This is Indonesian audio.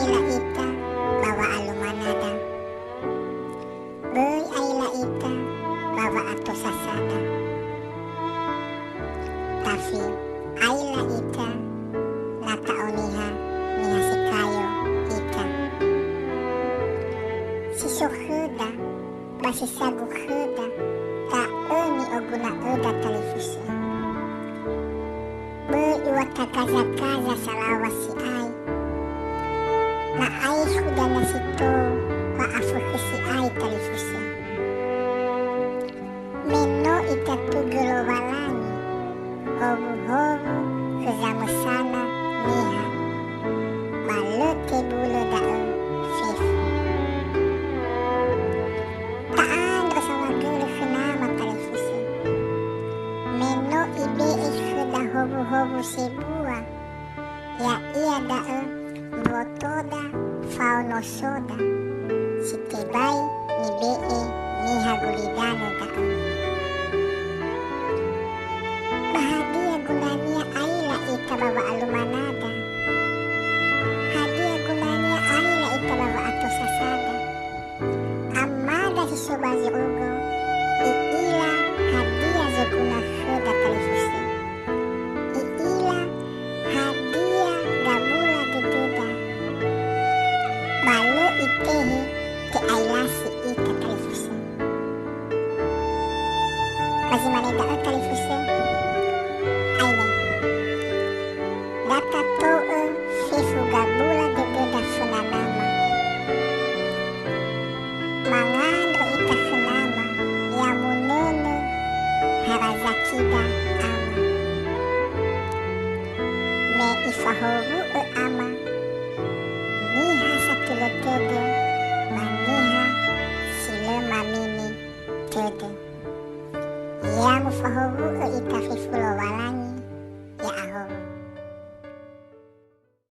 aila ita bawa alumanada. Beuy aila ita bawa ato sasada. Tapi aila ita nataoniha niha si kayo ita. Si soheda basi saguk heda taeni oguna eda televisi. Beuy iwata kaza-kaza salawa si ai. Na ai sudah nasito wa afuhe si ai televisi. Meno ita tugelo walani. Hovu-hovu kezamusana niha. Balute bulu dao fifu. Taan rasawa gelu kenama televisi. Meno ibe ikhda hovu-hovu sebua. Ya iya dao botoda fauno soda. Sitebai ni bee niha gulidano dao. Bahagia gunanya aila ita bawa alumanada. Hadia gunanya aila ita bawa ato sasada. Amada si sobazi ugo. Iila hadia zoguna heda televisi. Iila hadia gabula dududa. Balu itehe ke ailasi ita televisi. Bagaimana dah televisi? Aine. Data toe fifu gabula dududa funanama. Mangandro ita funama ya munene harazakida ama. Me ifahovu ama. Niha satule tede maniha sile mamini tede. Ya mufahovu ita